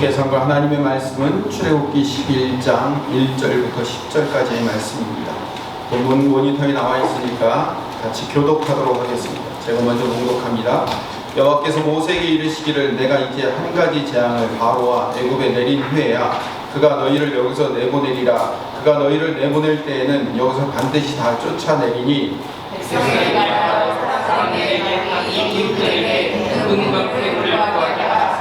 함께 선거 하나님의 말씀은 출애굽기 11장 1절부터 10절까지의 말씀입니다. 본문 모니터에 나와 있으니까 같이 교독하도록 하겠습니다. 제가 먼저 봉독합니다. 여호와께서 모세에게 이르시기를 내가 이제 한 가지 재앙을 바로와 애굽에 내린 후에야 그가 너희를 여기서 내보내리라. 그가 너희를 내보낼 때에는 여기서 반드시 다 쫓아내리니 백성에게 말하여 사람에게 이웃들에게 은금과 폐물을 구하게 하시니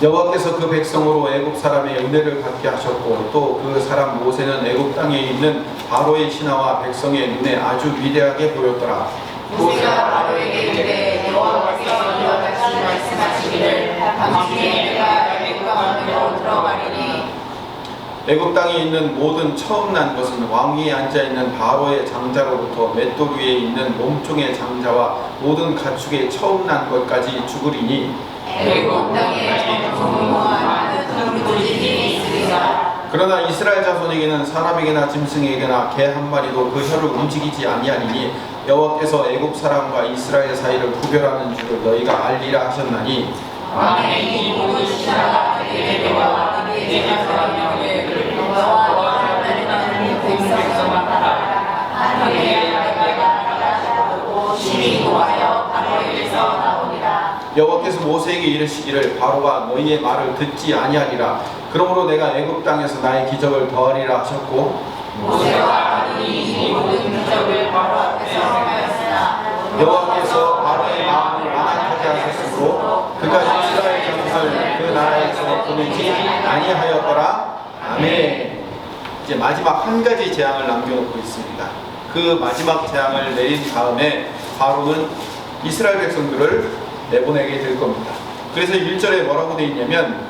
여호와께서 그 백성으로 애굽 사람의 은혜를 받게 하셨고 또 그 사람 모세는 애굽 땅에 있는 바로의 신하와 백성의 눈에 아주 위대하게 보였더라. 모세가 바로에게 이르되 여호와께서 이와 같이 말씀하시기를 당신의 내가 애굽 가운데로 들어가리니 애굽 땅에 있는 모든 처음 난 것은 왕 위에 앉아 있는 바로의 장자로부터 맷돌 위에 있는 몸종의 장자와 모든 가축의 처음 난 것까지 죽으리니 애굽 땅에 정통한 많은 물고기들이 있으리라. 그러나 이스라엘 자손에게는 사람에게나 짐승에게나 개 한 마리도 그 혀를 움직이지 아니하리니 여호와께서 애굽 사람과 이스라엘 사이를 구별하는 줄을 너희가 알리라 하셨나니 왕의 이 모든 신하가 내게와 내 자손의 명예를 너와 나는 백성만 따라 하나님의 내가 말하시고 심히 고하여 바로에게서 나오니라. 여호와께서 모세에게 이르시기를 바로가 너희의 말을 듣지 아니하리라. 그러므로 내가 애굽 땅에서 나의 기적을 더하리라 하셨고 모세와 아론이 이 모든 기적을 바로 앞에서 행하였으나 여호와께서 바로의 마음을 완악하게 하셨으므로 그가 이스라엘 자손을 그 나라에서 보내지 아니하였더라. 아멘. 이제 마지막 한 가지 재앙을 남겨놓고 있습니다. 그 마지막 재앙을 내린 다음에 바로는 이스라엘 백성들을 내보내게 될 겁니다. 그래서 1절에 뭐라고 되어 있냐면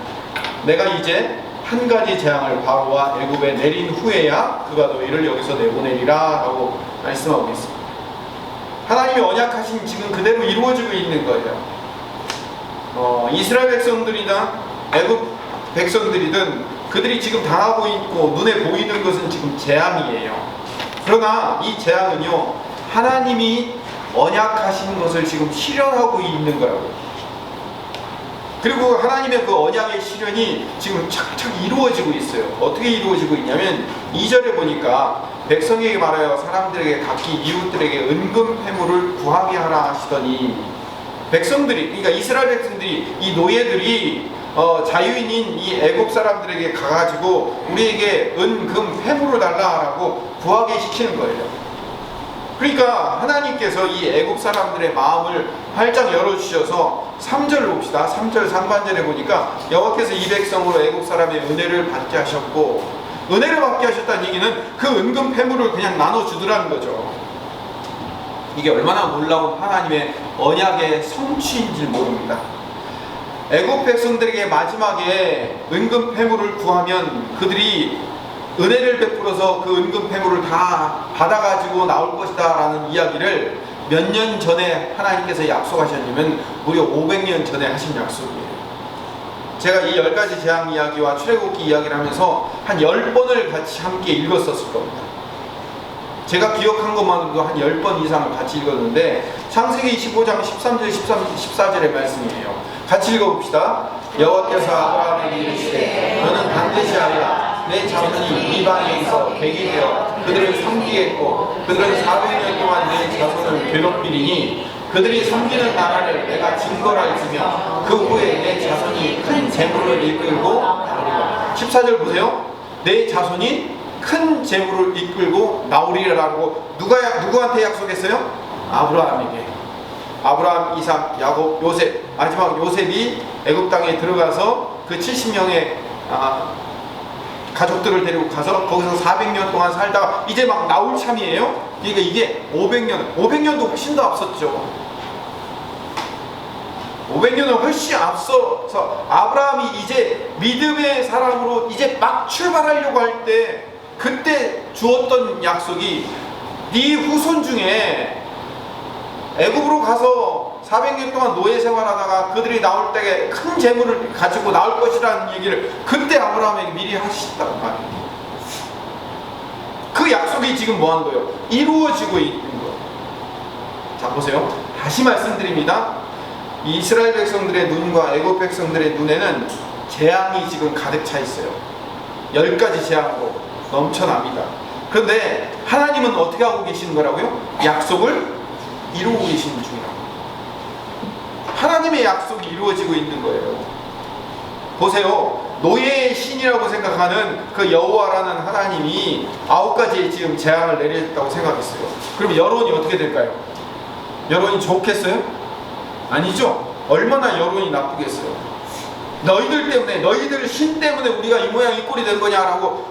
내가 이제 한 가지 재앙을 바로와 애굽에 내린 후에야 그가 너희를 여기서 내보내리라 라고 말씀하고 있습니다. 하나님이 언약하신 지금 그대로 이루어지고 있는 거예요. 이스라엘 백성들이나 애굽 백성들이든 그들이 지금 당하고 있고 눈에 보이는 것은 지금 재앙이에요. 그러나 이 재앙은요 하나님이 언약하신 것을 지금 실현하고 있는 거라고요. 그리고 하나님의 그 언약의 실현이 지금 착착 이루어지고 있어요. 어떻게 이루어지고 있냐면 2절에 보니까 백성에게 말하여 사람들에게 각기 이웃들에게 은금 패물을 구하게 하라 하시더니 백성들이 그러니까 이스라엘 백성들이 이 노예들이 자유인인 이 애굽 사람들에게 가가지고 우리에게 은금 패물을 달라라고 구하게 시키는 거예요. 그러니까 하나님께서 이 애굽 사람들의 마음을 활짝 열어주셔서 3절 봅시다. 3절 상반절에 보니까 여호와께서 이 백성으로 애굽 사람의 은혜를 받게 하셨고 은혜를 받게 하셨다는 얘기는 그 은금 패물을 그냥 나눠주더라는 거죠. 이게 얼마나 놀라운 하나님의 언약의 성취인지 모릅니다. 애굽 백성들에게 마지막에 은금 패물을 구하면 그들이 은혜를 베풀어서 그 은금 패물을 다 받아가지고 나올 것이다 라는 이야기를 몇 년 전에 하나님께서 약속하셨냐면 무려 500년 전에 하신 약속이에요. 제가 이 10가지 재앙 이야기와 출애굽기 이야기를 하면서 한 10번을 같이 함께 읽었었을 겁니다. 제가 기억한 것만으로도 한 10번 이상을 같이 읽었는데 창세기 25장 13절 14절의 말씀이에요. 같이 읽어봅시다. 여호와께서 아브라함에게 이르시되 너는 반드시 알라. 내 자손이 이방에서 객이 되어 그들을 섬기겠고 그들은 400년 동안 내 자손을 괴롭히리니 그들이 섬기는 나라를 내가 증거할지며 그 후에 내 자손이 큰 재물을 이끌고 나오리라. 14절 보세요. 내 자손이 큰 재물을 이끌고 나오리라라고 누구한테 약속했어요? 아브라함에게. 아브라함, 이삭, 야곱, 요셉. 마지막 요셉이 애굽 땅에 들어가서 그 70명의 가족들을 데리고 가서 거기서 400년 동안 살다가 이제 막 나올 참이에요. 그러니까 이게 500년도 훨씬 더 앞섰죠. 500년은 훨씬 앞서서 아브라함이 이제 믿음의 사람으로 이제 막 출발하려고 할 때 그때 주었던 약속이 네 후손 중에 애굽으로 가서 400년 동안 노예 생활하다가 그들이 나올 때 큰 재물을 가지고 나올 것이라는 얘기를 그때 아브라함에게 미리 하시다고 말해요. 그 약속이 지금 뭐 하는 거예요? 이루어지고 있는 거예요. 자 보세요. 다시 말씀드립니다. 이 이스라엘 백성들의 눈과 애굽 백성들의 눈에는 재앙이 지금 가득 차 있어요. 10가지 재앙으로 넘쳐납니다. 그런데 하나님은 어떻게 하고 계시는 거라고요? 약속을 이루고 계시는 중이라고. 하나님의 약속이 이루어지고 있는 거예요. 보세요. 노예의 신이라고 생각하는 그 여호와라는 하나님이 9가지의 지금 재앙을 내렸다고 생각했어요. 그럼 여론이 어떻게 될까요? 여론이 좋겠어요? 아니죠. 얼마나 여론이 나쁘겠어요. 너희들 때문에, 너희들 신 때문에 우리가 이 모양 이 꼴이 된 거냐라고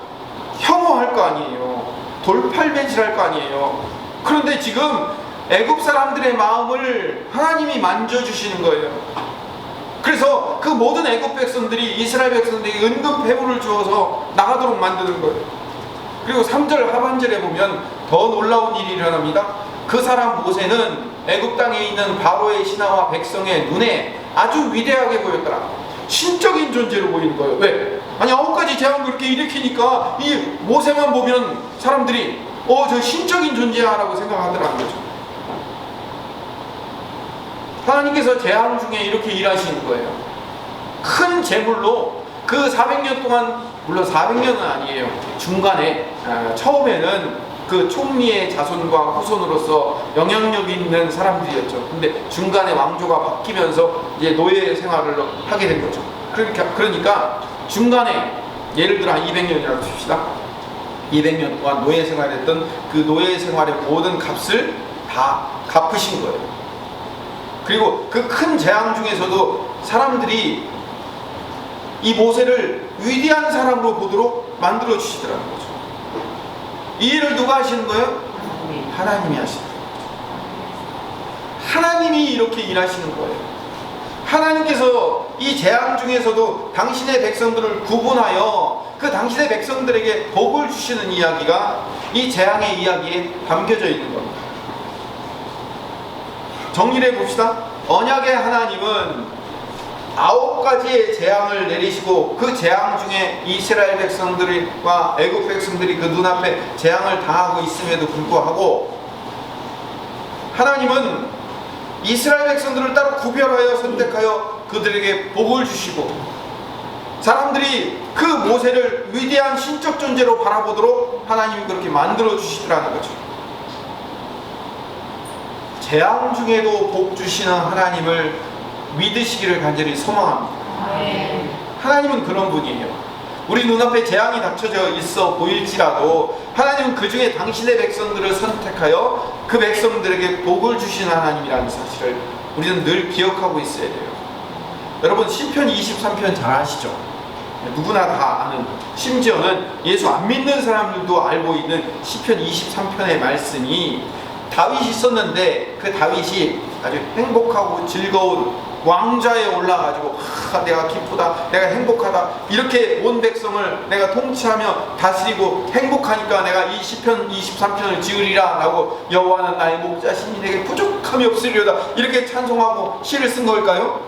혐오할 거 아니에요. 돌팔매질할 거 아니에요. 그런데 지금 애굽 사람들의 마음을 하나님이 만져주시는 거예요. 그래서 그 모든 애굽 백성들이, 이스라엘 백성들이 은근 배부를 주어서 나가도록 만드는 거예요. 그리고 3절 하반절에 보면 더 놀라운 일이 일어납니다. 그 사람 모세는 애굽 땅에 있는 바로의 신하와 백성의 눈에 아주 위대하게 보였더라. 신적인 존재로 보이는 거예요. 왜? 아니 9가지 재앙 그렇게 일으키니까 이 모세만 보면 사람들이 저 신적인 존재야 라고 생각하더라는 거죠. 하나님께서 재앙 중에 이렇게 일하시는 거예요. 큰 재물로 그 400년 동안, 물론 400년은 아니에요. 중간에 처음에는 그 총리의 자손과 후손으로서 영향력 있는 사람들이었죠. 근데 중간에 왕조가 바뀌면서 이제 노예 생활을 하게 된 거죠. 그러니까 중간에 예를 들어 한 200년이라고 칩시다. 200년 동안 노예 생활했던 그 노예 생활의 모든 값을 다 갚으신 거예요. 그리고 그 큰 재앙 중에서도 사람들이 이 모세를 위대한 사람으로 보도록 만들어 주시더라는 거죠. 이 일을 누가 하시는 거예요? 하나님이 하시는 거예요. 하나님이 이렇게 일하시는 거예요. 하나님께서 이 재앙 중에서도 당신의 백성들을 구분하여 그 당신의 백성들에게 복을 주시는 이야기가 이 재앙의 이야기에 담겨져 있는 겁니다. 정리를 해봅시다. 언약의 하나님은 9가지의 재앙을 내리시고 그 재앙 중에 이스라엘 백성들과 애굽 백성들이 그 눈앞에 재앙을 당하고 있음에도 불구하고 하나님은 이스라엘 백성들을 따로 구별하여 선택하여 그들에게 복을 주시고 사람들이 그 모세를 위대한 신적 존재로 바라보도록 하나님이 그렇게 만들어 주시더라는 거죠. 재앙 중에도 복 주시는 하나님을 믿으시기를 간절히 소망합니다. 하나님은 그런 분이에요. 우리 눈앞에 재앙이 닥쳐져 있어 보일지라도 하나님은 그 중에 당신의 백성들을 선택하여 그 백성들에게 복을 주시는 하나님이라는 사실을 우리는 늘 기억하고 있어야 돼요. 여러분 시편 23편 잘 아시죠? 누구나 다 아는, 심지어는 예수 안 믿는 사람들도 알고 있는 시편 23편의 말씀이 다윗이 썼는데 그 다윗이 아주 행복하고 즐거운 왕좌에 올라가지고 내가 기쁘다, 내가 행복하다, 이렇게 온 백성을 내가 통치하며 다스리고 행복하니까 내가 이 시편 23편을 지으리라 라고 여호와는 나의 목자시니 내게 부족함이 없으리로다 이렇게 찬송하고 시를 쓴 걸까요?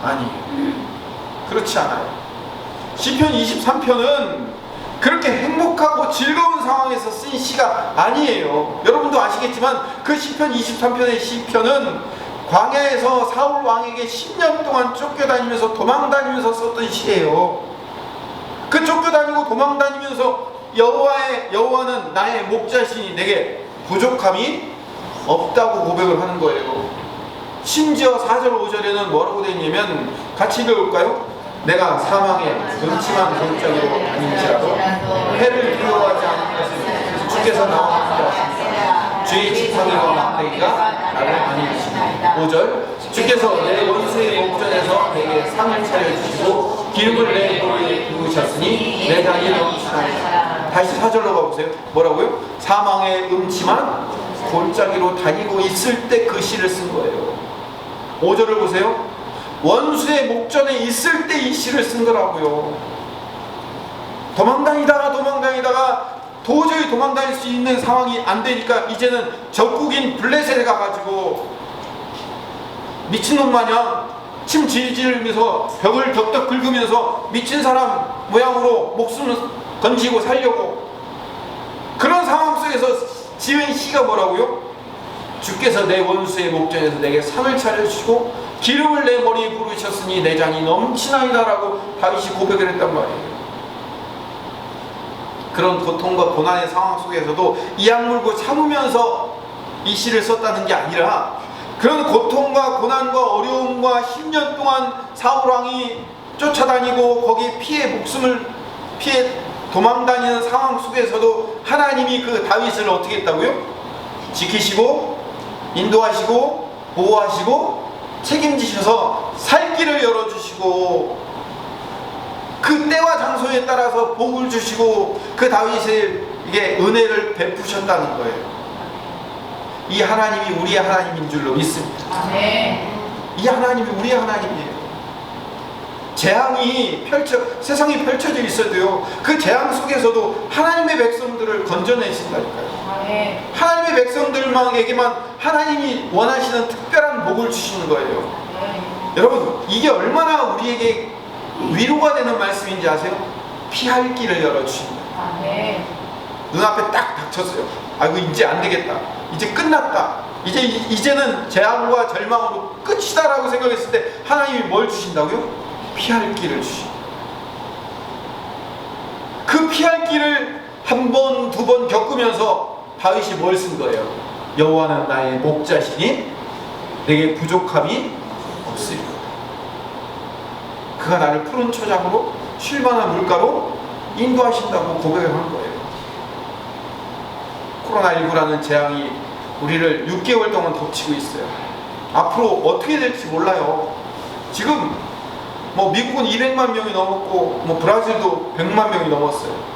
아니에요. 그렇지 않아요. 시편 23편은 그렇게 행복하고 즐거운 상황에서 쓴 시가 아니에요. 여러분도 아시겠지만 그 시편 23편의 시편은 광야에서 사울 왕에게 10년 동안 쫓겨다니면서 도망다니면서 썼던 시예요. 그 쫓겨다니고 도망다니면서 여호와는 나의 목자시니 내게 부족함이 없다고 고백을 하는 거예요. 심지어 4절 5절에는 뭐라고 되어 있냐면 같이 읽어볼까요? 내가 사망의 음침한 골짜기로 다닐지라도 해를 두려워하지 않는 것을 주께서 나와 함께 하십니다. 주의 지팡이와 막대기가 나를 안위하시니. 5절 주께서 내 원수의 목전에서 내게 상을 차려주시고 기름을 내 머리에 부으셨으니 내 다리에 넘치나이다. 다시 4절로 가보세요. 뭐라고요? 사망의 음침한 골짜기로 다니고 있을 때 그 시를 쓴 거예요. 5절을 보세요. 원수의 목전에 있을 때 이 시를 쓴 거라고요. 도망다니다가 도저히 도망다닐 수 있는 상황이 안 되니까 이제는 적국인 블레셋에 가가지고 미친놈 마냥 침 질질 흘리면서 벽을 덕덕 긁으면서 미친 사람 모양으로 목숨을 던지고 살려고, 그런 상황 속에서 지은 시가 뭐라고요? 주께서 내 원수의 목전에서 내게 상을 차려주시고 기름을 내 머리에 부으셨으니 내 잔이 넘치나이다라고 다윗이 고백을 했단 말이에요. 그런 고통과 고난의 상황 속에서도 이악 물고 참으면서 이 시를 썼다는 게 아니라, 그런 고통과 고난과 어려움과 10년 동안 사울왕이 쫓아다니고 거기 목숨을 피해 도망다니는 상황 속에서도 하나님이 그 다윗을 어떻게 했다고요? 지키시고 인도하시고 보호하시고 책임지셔서 살 길을 열어주시고 그 때와 장소에 따라서 복을 주시고 그 다윗에게 은혜를 베푸셨다는 거예요. 이 하나님이 우리의 하나님인 줄로 믿습니다. 이 하나님이 우리의 하나님이에요. 재앙이 세상이 펼쳐져 있어도요, 그 재앙 속에서도 하나님의 백성들을 건져내신다니까요. 하나님의 백성들에게만 하나님이 원하시는 특별한 복을 주시는 거예요. 여러분, 이게 얼마나 우리에게 위로가 되는 말씀인지 아세요? 피할 길을 열어주신다. 눈앞에 딱 닥쳤어요. 아이고, 이제 안 되겠다. 이제 끝났다. 이제는 재앙과 절망으로 끝이다라고 생각했을 때 하나님이 뭘 주신다고요? 피할 길을 주신다. 그 피할 길을 한 번, 두 번 겪으면서 다윗이 뭘 쓴 거예요? 여호와는 나의 목자시니 내게 부족함이 없으리로다. 그가 나를 푸른 초장으로 쉴만한 물가로 인도하신다고 고백을 한 거예요. 코로나19라는 재앙이 우리를 6개월 동안 덮치고 있어요. 앞으로 어떻게 될지 몰라요. 지금 미국은 200만 명이 넘었고 브라질도 100만 명이 넘었어요.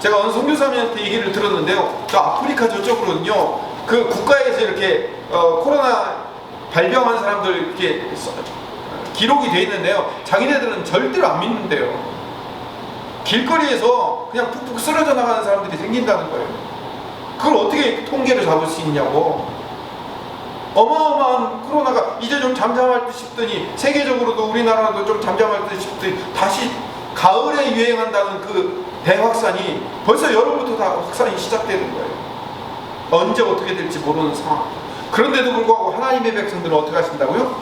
제가 어느 선교사님한테 얘기를 들었는데요, 저 아프리카 저쪽으로는요, 그 국가에서 이렇게 코로나 발병한 사람들 이렇게 기록이 돼 있는데요, 자기네들은 절대로 안 믿는데요. 길거리에서 그냥 푹푹 쓰러져 나가는 사람들이 생긴다는 거예요. 그걸 어떻게 통계를 잡을 수 있냐고. 어마어마한 코로나가 이제 좀 잠잠할 듯 싶더니, 세계적으로도 우리나라도 좀 잠잠할 듯 싶더니 다시 가을에 유행한다는 그 대확산이 벌써 여름부터 다 확산이 시작되는 거예요. 언제 어떻게 될지 모르는 상황. 그런데도 불구하고 하나님의 백성들은 어떻게 하신다고요?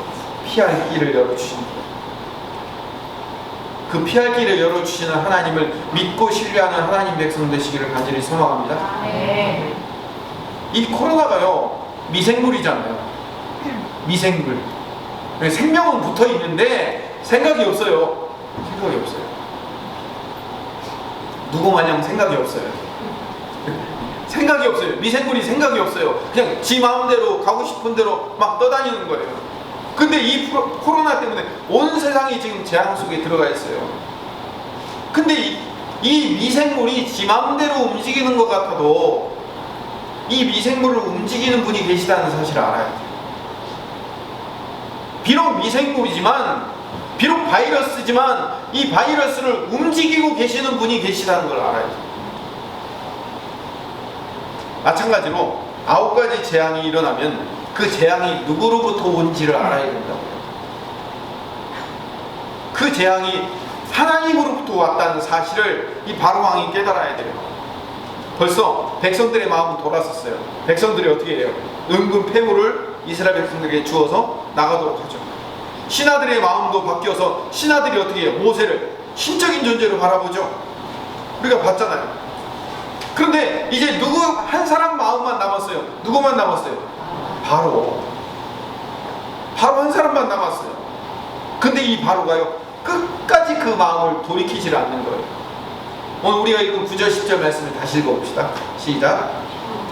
피할 길을 열어주신다. 그 피할 길을 열어주시는 하나님을 믿고 신뢰하는 하나님 백성 되시기를 간절히 소망합니다. 이 코로나가요, 미생물이잖아요. 미생물. 생명은 붙어 있는데 생각이 없어요. 생각이 없어요. 누구 마냥 생각이 없어요. 생각이 없어요. 미생물이 생각이 없어요. 그냥 지 마음대로 가고 싶은 대로 막 떠다니는 거예요. 근데 이 코로나 때문에 온 세상이 지금 재앙 속에 들어가 있어요. 근데 이 미생물이 지 마음대로 움직이는 것 같아도 이 미생물을 움직이는 분이 계시다는 사실을 알아야 돼요. 비록 미생물이지만, 비록 바이러스지만 이 바이러스를 움직이고 계시는 분이 계시다는 걸 알아야 돼요. 마찬가지로 9가지 재앙이 일어나면 그 재앙이 누구로부터 온지를 알아야 된다고요. 그 재앙이 하나님으로부터 왔다는 사실을 이 바로왕이 깨달아야 돼요. 벌써 백성들의 마음은 돌아섰어요. 백성들이 어떻게 해요? 은근 폐물을 이스라엘 백성들에게 주어서 나가도록 하죠. 신하들의 마음도 바뀌어서 신하들이 어떻게 해요? 모세를 신적인 존재로 바라보죠. 우리가 봤잖아요. 그런데 이제 누구 한 사람 마음만 남았어요. 누구만 남았어요? 바로 한 사람만 남았어요. 근데 이 바로가요, 끝까지 그 마음을 돌이키지 않는 거예요. 오늘 우리가 읽은 9절 10절 말씀을 다시 읽어봅시다. 시작.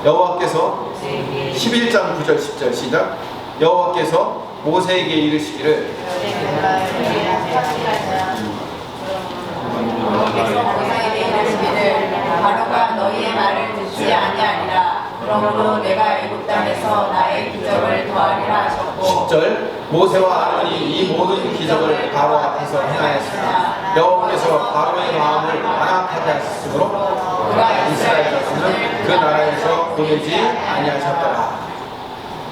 여호와께서 11장 9절 10절 시작. 여호와께서 모세에게 이르시기를 바로가 너희의 말을 듣지 아니하리라. 그러므로 내가 애굽 땅에서 나의 기적을 더하리라 하셨고, 10절 모세와 아론이 이 모든 기적을 바로 앞에서 행하였으나 여호와께서 바로의 마음을 완악하게 하셨으므로 그가 이스라엘 자손을 그 나라에서 보내지 아니하셨더라.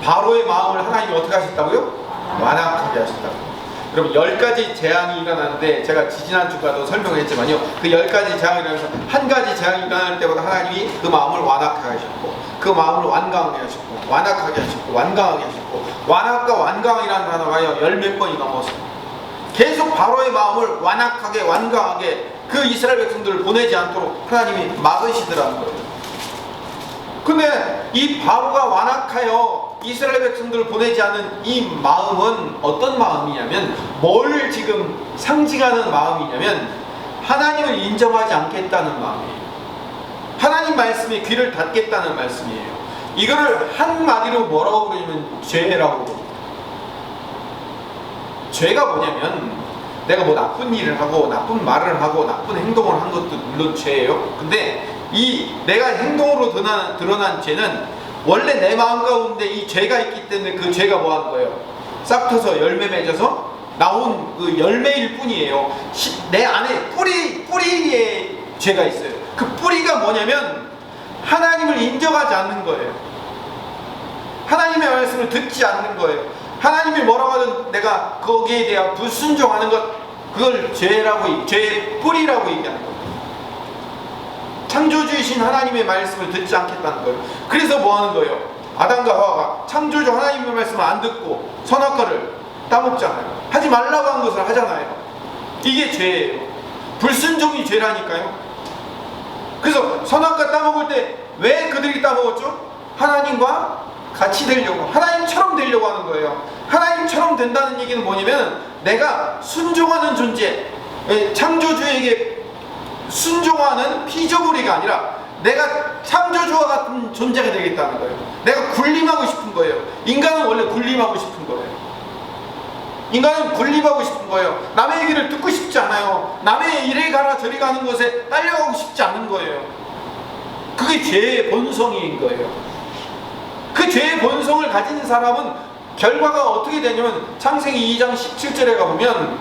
바로의 마음을 하나님이 어떻게 하셨다고요? 완악하게 하셨다고. 여러분, 10가지 재앙이 일어나는데 제가 지지난주까지도 설명했지만요, 그 10가지 재앙이 일어나면서 한 가지 재앙이 일어날 때마다 하나님이 그 마음을 완악하게 하셨고, 그 마음을 완강하게 하셨고, 완악하게 하셨고, 완강하게 하셨고, 완악과 완강이라는 단어가 열 몇 번이 넘었어요. 계속 바로의 마음을 완악하게 완강하게 그 이스라엘 백성들을 보내지 않도록 하나님이 막으시더라는 거예요. 근데 이 바로가 완악하여 이스라엘 백성들을 보내지 않는 이 마음은 어떤 마음이냐면, 뭘 지금 상징하는 마음이냐면 하나님을 인정하지 않겠다는 마음이에요. 하나님 말씀에 귀를 닫겠다는 말씀이에요. 이거를 한마디로 뭐라고 그러냐면 죄라고 그럽니다. 죄가 뭐냐면 내가 뭐 나쁜 일을 하고 나쁜 말을 하고 나쁜 행동을 한 것도 물론 죄예요. 근데 이 내가 행동으로 드러난 죄는 원래 내 마음 가운데 이 죄가 있기 때문에 그 죄가 뭐 하는 거예요? 싹 터서 열매 맺어서 나온 그 열매일 뿐이에요. 내 안에 뿌리에 죄가 있어요. 그 뿌리가 뭐냐면 하나님을 인정하지 않는 거예요. 하나님의 말씀을 듣지 않는 거예요. 하나님이 뭐라고 하든 내가 거기에 대한 불순종하는 것, 그걸 죄의 뿌리라고 얘기하는 거예요. 창조주이신 하나님의 말씀을 듣지 않겠다는 거예요. 그래서 뭐 하는 거예요? 아담과 하와가 창조주 하나님의 말씀을 안 듣고 선악과를 따먹잖아요. 하지 말라고 한 것을 하잖아요. 이게 죄예요. 불순종이 죄라니까요. 그래서 선악과 따먹을 때 왜 그들이 따먹었죠? 하나님과 같이 되려고, 하나님처럼 되려고 하는 거예요. 하나님처럼 된다는 얘기는 뭐냐면 내가 순종하는 존재, 창조주에게 순종하는 피조물이가 아니라 내가 창조주와 같은 존재가 되겠다는 거예요. 내가 군림하고 싶은 거예요. 인간은 원래 군림하고 싶은 거예요. 인간은 군림하고 싶은 거예요. 남의 얘기를 듣고 싶지 않아요. 남의 이래 가라 저리 가는 것에 딸려가고 싶지 않은 거예요. 그게 죄의 본성인 거예요. 그 죄의 본성을 가진 사람은 결과가 어떻게 되냐면 창세기 2장 17절에 가보면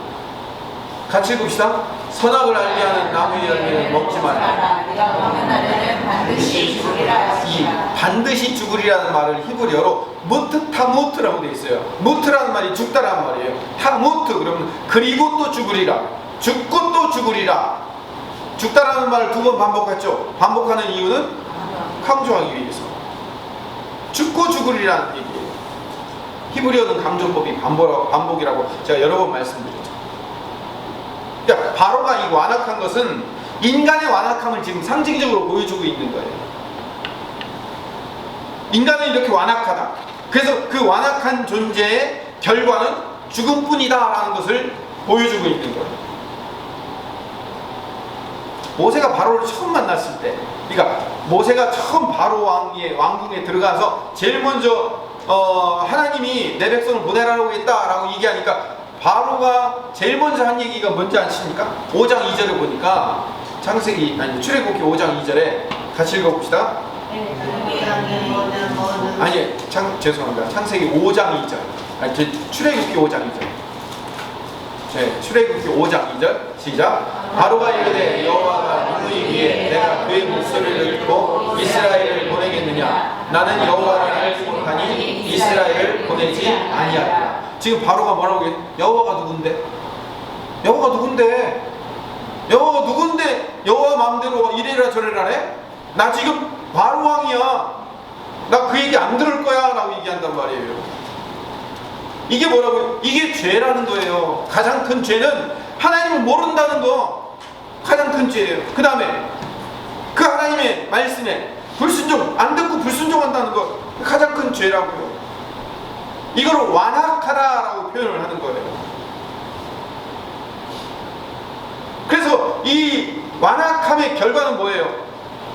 같이 읽읍시다. 선악을 알게 하는 나무의 열매는 먹지 말라. 네가 먹는 날에는 반드시 죽으리라. 이 반드시 죽으리라는 말을 히브리어로 무트 타무트라고 되어 있어요. 무트라는 말이 죽다라는 말이에요. 타무트 그러면 그리고 또 죽으리라. 죽고 또 죽으리라. 죽다라는 말을 두 번 반복했죠. 반복하는 이유는 강조하기 위해서. 죽고 죽으리라는 얘기예요. 히브리어는 강조법이 반복이라고 제가 여러 번 말씀드렸죠. 그러니까 바로가 이 완악한 것은 인간의 완악함을 지금 상징적으로 보여주고 있는 거예요. 인간은 이렇게 완악하다. 그래서 그 완악한 존재의 결과는 죽음뿐이다 라는 것을 보여주고 있는 거예요. 모세가 바로를 처음 만났을 때, 그러니까 모세가 처음 바로 왕궁에 들어가서 제일 먼저 하나님이 내 백성을 보내라고 했다라고 얘기하니까 바로가 제일 먼저 한 얘기가 뭔지 아십니까? 5장 2절에 보니까 출애굽기 5장 2절에 같이 읽어봅시다. 아니, 죄송합니다. 창세기 5장 2절. 출애굽기 5장 2절. 네, 출애굽기 5장 2절 시작. 바로가 이르되 여호와가 누구에 위해 내가 그의 목소리를 듣고 이스라엘을 보내겠느냐? 나는 여호와를 알지 못하니 이스라엘을 보내지 아니하리라. 지금 바로가 뭐라고 해? 여호와가 누군데? 여호와가 누군데? 여호와가 누군데 여호와 마음대로 이래라 저래라 해? 나 지금 바로 왕이야. 나 그 얘기 안 들을 거야 라고 얘기한단 말이에요. 이게 뭐라고요? 이게 죄라는 거예요. 가장 큰 죄는 하나님을 모른다는 거, 가장 큰 죄예요. 그 다음에 그 하나님의 말씀에 불순종, 안 듣고 불순종한다는 거, 가장 큰 죄라고요. 이걸 완악하다라고 표현을 하는 거예요. 그래서 이 완악함의 결과는 뭐예요?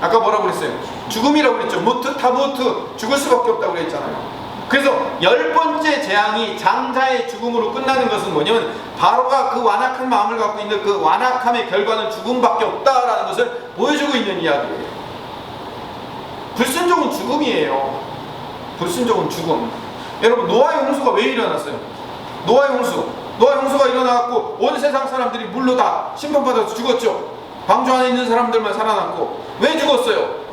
아까 뭐라고 그랬어요? 죽음이라고 그랬죠. 무트 타무트, 죽을 수밖에 없다고 그랬잖아요. 그래서 10번째 재앙이 장자의 죽음으로 끝나는 것은 뭐냐면 바로가 그 완악한 마음을 갖고 있는 그 완악함의 결과는 죽음밖에 없다라는 것을 보여주고 있는 이야기예요. 불순종은 죽음이에요. 불순종은 죽음. 여러분, 노아의 홍수가 왜 일어났어요? 노아의 홍수가 일어나갖고 온 세상 사람들이 물로 다 심판받아서 죽었죠. 방주 안에 있는 사람들만 살아남고. 왜 죽었어요?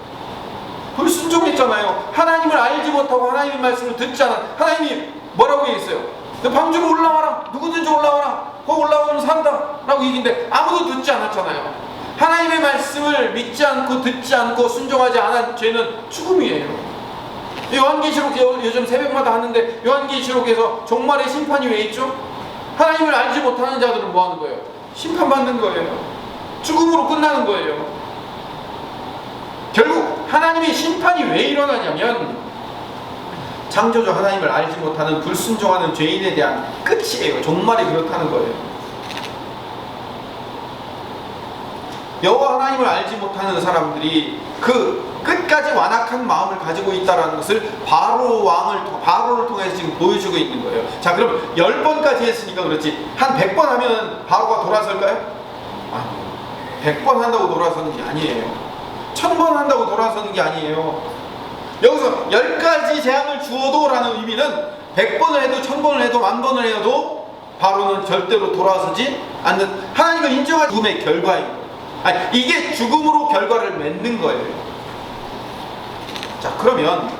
불순종했잖아요. 하나님을 알지 못하고 하나님의 말씀을 듣지 않아. 하나님이 뭐라고 얘기했어요? 너 방주로 올라와라. 누구든지 올라와라. 거기 올라오면 산다 라고 얘기했는데 아무도 듣지 않았잖아요. 하나님의 말씀을 믿지 않고 듣지 않고 순종하지 않은 죄는 죽음이에요. 요한계시록 요즘 새벽마다 하는데 요한계시록에서 종말의 심판이 왜 있죠? 하나님을 알지 못하는 자들은 뭐 하는 거예요? 심판받는 거예요. 죽음으로 끝나는 거예요. 결국 하나님의 심판이 왜 일어나냐면 창조주 하나님을 알지 못하는 불순종하는 죄인에 대한 끝이에요. 종말이 그렇다는 거예요. 여호와 하나님을 알지 못하는 사람들이 그 끝까지 완악한 마음을 가지고 있다는 것을 바로를 통해서 지금 보여주고 있는 거예요. 자, 그럼 10번까지 했으니까 그렇지 한 100번 하면 바로가 돌아설까요? 아니요. 100번 한다고 돌아서는 게 아니에요. 1000번 한다고 돌아서는 게 아니에요. 여기서 10가지 재앙을 주어도 라는 의미는 100번을 해도 1000번을 해도 10,000번을 해도 바로는 절대로 돌아서지 않는 하나님을 인정한 죽음의 결과인 거예요. 아니, 이게 죽음으로 결과를 맺는 거예요. 자, 그러면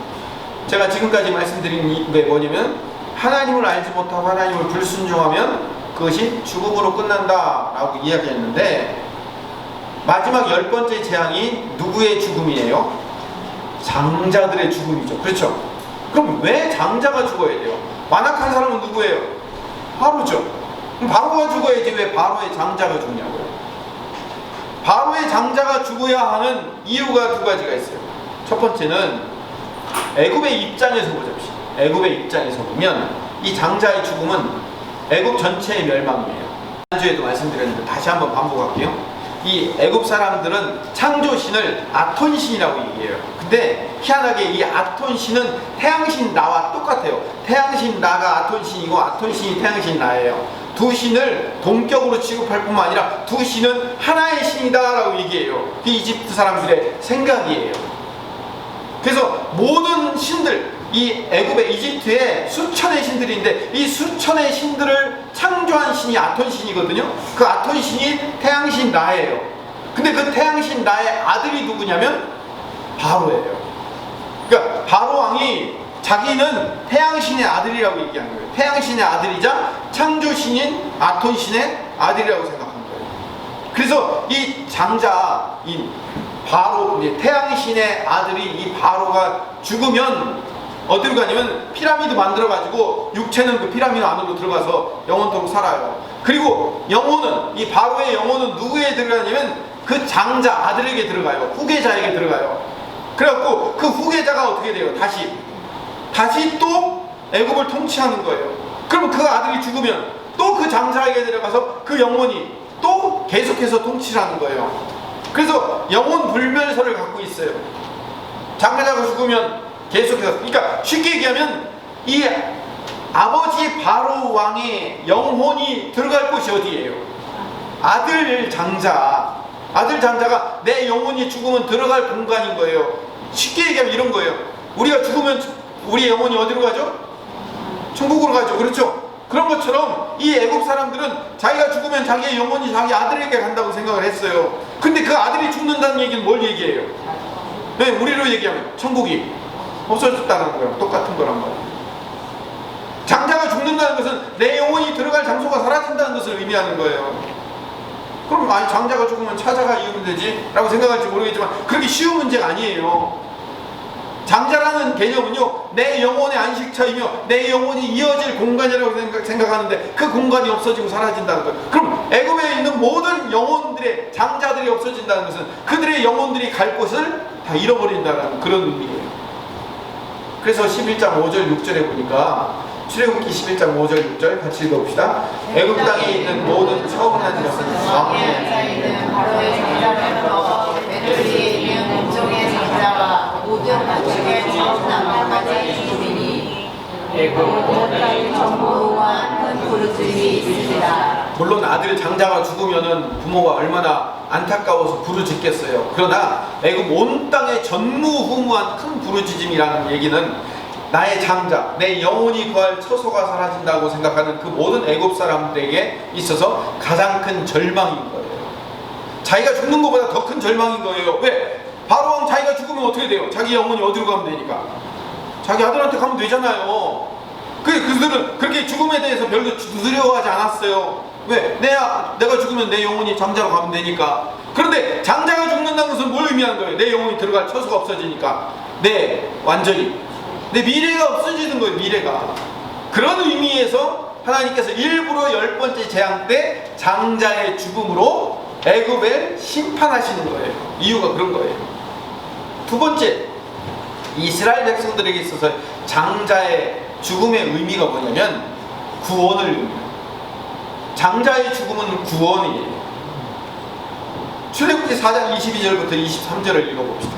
제가 지금까지 말씀드린 게 뭐냐면 하나님을 알지 못하고 하나님을 불순종하면 그것이 죽음으로 끝난다 라고 이야기했는데 마지막 10번째 재앙이 누구의 죽음이에요? 장자들의 죽음이죠. 그렇죠? 그럼 왜 장자가 죽어야 돼요? 완악한 사람은 누구예요? 바로죠. 그럼 바로가 죽어야지 왜 바로의 장자가 죽냐고요? 바로의 장자가 죽어야 하는 이유가 2가지가 있어요. 첫 번째는 애굽의 입장에서 보십시오. 애굽의 입장에서 보면 이 장자의 죽음은 애굽 전체의 멸망이에요. 지난주에도 말씀드렸는데 다시 한번 반복할게요. 이 애굽 사람들은 창조신을 아톤신이라고 얘기해요. 근데 희한하게 이 아톤신은 태양신 라와 똑같아요. 태양신 라가 아톤신이고 아톤신이 태양신 라예요. 두 신을 동격으로 취급할 뿐만 아니라 두 신은 하나의 신이다 라고 얘기해요. 그게 이집트 사람들의 생각이에요. 그래서 모든 신들, 이 애굽의 이집트에 수천의 신들인데 이 수천의 신들을 창조한 신이 아톤신이거든요. 그 아톤신이 태양신 라예요. 근데 그 태양신 라의 아들이 누구냐면 바로예요. 그러니까 바로 왕이 자기는 태양신의 아들이라고 얘기한 거예요. 태양신의 아들이자 창조신인 아톤신의 아들이라고 생각한 거예요. 그래서 이 장자, 이 바로, 태양신의 아들이 이 바로가 죽으면 어디로 가냐면 피라미드 만들어가지고 육체는 그 피라미드 안으로 들어가서 영원토록 살아요. 그리고 영혼은, 이 바로의 영혼은 누구에 들어가냐면 그 장자 아들에게 들어가요. 후계자에게 들어가요. 그래갖고 그 후계자가 어떻게 돼요? 다시 또 애굽을 통치하는 거예요. 그럼 그 아들이 죽으면 또 그 장자에게 들어가서 그 영혼이 또 계속해서 통치를 하는 거예요. 그래서 영혼 불멸설을 갖고 있어요. 장자가 죽으면 계속해서, 그러니까 쉽게 얘기하면 이 아버지 바로 왕의 영혼이 들어갈 곳이 어디예요? 아들 장자가 내 영혼이 죽으면 들어갈 공간인 거예요. 쉽게 얘기하면 이런 거예요. 우리가 죽으면 우리 영혼이 어디로 가죠? 천국으로 가죠. 그렇죠? 그런 것처럼 이 애굽 사람들은 자기가 죽으면 자기의 영혼이 자기 아들에게 간다고 생각을 했어요. 근데 그 아들이 죽는다는 얘기는 뭘 얘기해요? 네, 우리로 얘기하면 천국이 없어졌다는 거예요. 똑같은 거란 말이에요. 장자가 죽는다는 것은 내 영혼이 들어갈 장소가 사라진다는 것을 의미하는 거예요. 그럼 아니 장자가 죽으면 찾아가 이으면 되지 라고 생각할지 모르겠지만 그렇게 쉬운 문제가 아니에요. 장자라는 개념은요, 내 영혼의 안식처이며 내 영혼이 이어질 공간이라고 생각하는데 그 공간이 없어지고 사라진다는 거예요. 그럼 애굽에 있는 모든 영혼들의 장자들이 없어진다는 것은 그들의 영혼들이 갈 곳을 다 잃어버린다는 그런 의미예요. 그래서 11장 5절 6절에 보니까 출애굽기 11장 5절 6절 같이 읽어봅시다. 애굽 땅에 있는 모든 처음 난 것은 왕의 자에는 바로의 장자를 불러 베들리에 있는 온종의 장자와 모든 가축의 처음 난 것까지 죽음이니 애굽 땅에 전부와 큰 부르짖음이 있으리라. 물론 아들 장자가 죽으면은 부모가 얼마나 안타까워서 부르짖겠어요. 그러나 애굽 온 땅에 전무후무한 큰 부르짖음이라는 얘기는 나의 장자, 내 영혼이 구할 처소가 사라진다고 생각하는 그 모든 애굽 사람들에게 있어서 가장 큰 절망인 거예요. 자기가 죽는 것보다 더 큰 절망인 거예요. 왜? 바로 왕 자기가 죽으면 어떻게 돼요? 자기 영혼이 어디로 가면 되니까? 자기 아들한테 가면 되잖아요. 그들은 그렇게 죽음에 대해서 별로 두려워하지 않았어요. 왜? 내가 죽으면 내 영혼이 장자로 가면 되니까. 그런데 장자가 죽는다는 것은 뭘 의미하는 거예요? 내 영혼이 들어갈 처소가 없어지니까. 네, 완전히 근데 미래가 없어지는 거예요. 미래가. 그런 의미에서 하나님께서 일부러 10번째 재앙 때 장자의 죽음으로 애굽을 심판하시는 거예요. 이유가 그런 거예요. 두 번째, 이스라엘 백성들에게 있어서 장자의 죽음의 의미가 뭐냐면 구원을 의미해요. 장자의 죽음은 구원이에요. 출애굽기 4장 22절부터 23절을 읽어봅시다.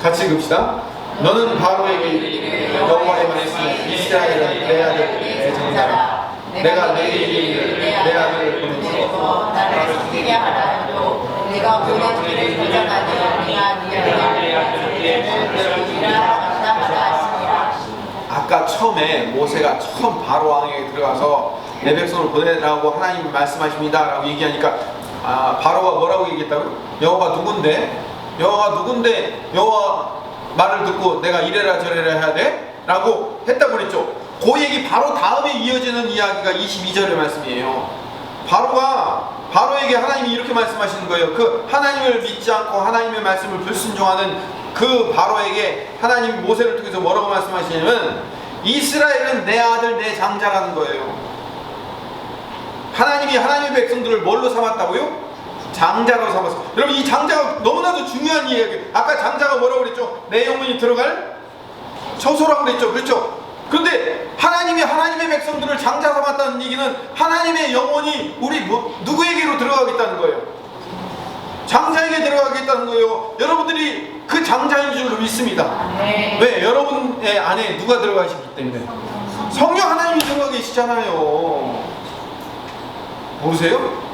같이 읽읍시다. 너는 바로에게 이르기를 여호와의 말씀에 이스라엘은 내 아들 내 장자라. 내가 내게 이르기를 내 아들을 보내서 나를 죽이게 하라 하여도 내가 보낸 길을 도전하니 네가 네 아들을 죽이라 마땅하다 하시니라. 아까 처음에 모세가 처음 바로 왕에게 들어가서 내 백성을 보내라고 하나님이 말씀하십니다 라고 얘기하니까 바로가 뭐라고 얘기했다고요? 여호와가 누군데? 여호와 말을 듣고 내가 이래라 저래라 해야 돼? 라고 했다고 그랬죠. 그 얘기 바로 다음에 이어지는 이야기가 22절의 말씀이에요. 바로에게 하나님이 이렇게 말씀하시는 거예요. 그 하나님을 믿지 않고 하나님의 말씀을 불순종하는 그 바로에게 하나님이 모세를 통해서 뭐라고 말씀하시냐면 이스라엘은 내 아들 내 장자라는 거예요. 하나님이 하나님의 백성들을 뭘로 삼았다고요? 장자로 삼았어. 여러분 이 장자가 너무나도 중요한 이야기예요. 아까 장자가 뭐라고 그랬죠? 내 영혼이 들어갈 처소라고 그랬죠. 그렇죠? 그런데 하나님이 하나님의 백성들을 장자 삼았다는 얘기는 하나님의 영혼이 우리 누구에게로 들어가겠다는 거예요? 장자에게 들어가겠다는 거예요. 여러분들이 그 장자인 줄로 믿습니다. 왜? 여러분의 안에 누가 들어가시기 때문에 성령 하나님이 들어가 계시잖아요. 모르세요?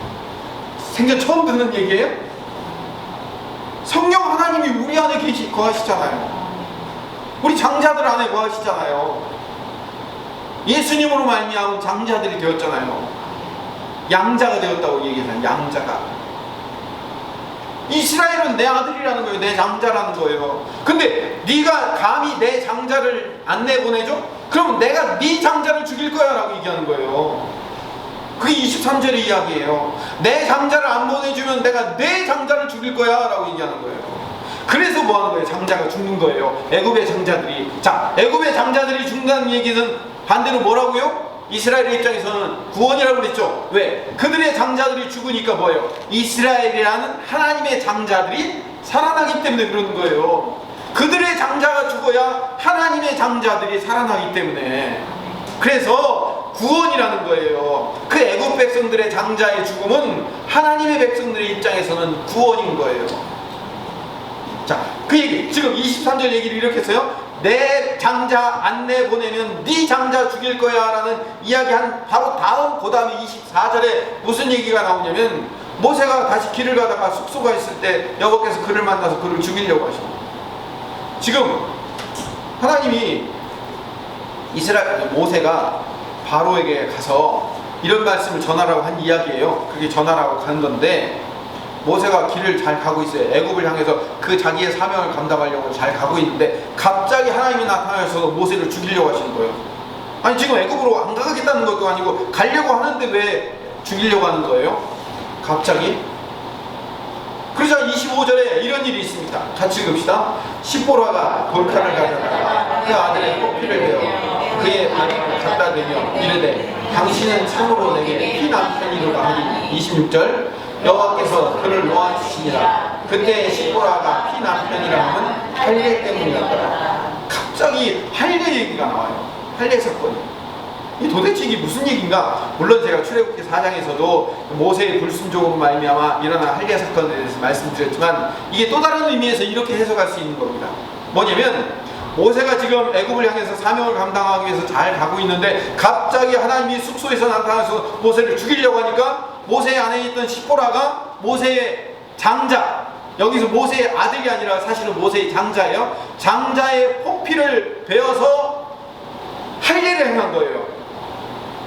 생전 처음 듣는 얘기예요? 성령 하나님이 우리 안에 거하시잖아요. 우리 장자들 안에 거하시잖아요. 예수님으로 말미암은 장자들이 되었잖아요. 양자가 되었다고 얘기했잖아요. 양자가. 이스라엘은 내 아들이라는 거예요. 내 장자라는 거예요. 근데 네가 감히 내 장자를 안 내보내줘? 그럼 내가 네 장자를 죽일 거야 라고 얘기하는 거예요. 그게 23절의 이야기예요. 내 장자를 안 보내주면 내가 내 장자를 죽일 거야 라고 얘기하는 거예요. 그래서 뭐 하는 거예요? 장자가 죽는 거예요. 애굽의 장자들이. 자, 애굽의 장자들이 죽는다는 얘기는 반대로 뭐라고요? 이스라엘의 입장에서는 구원이라고 그랬죠. 왜? 그들의 장자들이 죽으니까 뭐예요? 이스라엘이라는 하나님의 장자들이 살아나기 때문에 그러는 거예요. 그들의 장자가 죽어야 하나님의 장자들이 살아나기 때문에. 그래서 구원이라는 거예요. 그 애굽 백성들의 장자의 죽음은 하나님의 백성들의 입장에서는 구원인 거예요. 자, 그 얘기, 지금 23절 얘기를 이렇게 했어요. 내 장자 안 내보내면 네 장자 죽일 거야 라는 이야기한 바로 그 다음에 24절에 무슨 얘기가 나오냐면 모세가 다시 길을 가다가 숙소가 있을 때 여호와께서 그를 만나서 그를 죽이려고 하십니다. 지금 하나님이 모세가 바로에게 가서 이런 말씀을 전하라고 한 이야기예요. 그게 전하라고 가는 건데 모세가 길을 잘 가고 있어요. 애굽을 향해서 그 자기의 사명을 감당하려고 잘 가고 있는데 갑자기 하나님이 나타나셔서 모세를 죽이려고 하시는 거예요. 아니 지금 애굽으로 안 가겠다는 것도 아니고 가려고 하는데 왜 죽이려고 하는 거예요? 갑자기? 그러자 25절에 이런 일이 있습니다. 같이 읽읍시다. 십보라가 돌칼을 가져다가 그 아들의 뽑기를 베어 그의 아내를 갖다 대며 이르되 당신은 참으로 내게 피 남편이로가 하니 26절 여호와께서 그를 놓아주시니라. 그때 십보라가 피 남편이라 함은 할례 때문이었더라. 갑자기 할례 얘기가 나와요. 할례 사건이. 이 도대체 이게 무슨 얘기인가? 물론 제가 출애굽기 4장에서도 모세의 불순종으로 말미암아 일어난 할례 사건에 대해서 말씀드렸지만 이게 또 다른 의미에서 이렇게 해석할 수 있는 겁니다. 뭐냐면 모세가 지금 애굽을 향해서 사명을 감당하기 위해서 잘 가고 있는데 갑자기 하나님이 숙소에서 나타나서 모세를 죽이려고 하니까 모세의 안에 있던 십보라가 모세의 장자, 여기서 모세의 아들이 아니라 사실은 모세의 장자예요. 장자의 포피를 베어서 할례를 행한 거예요.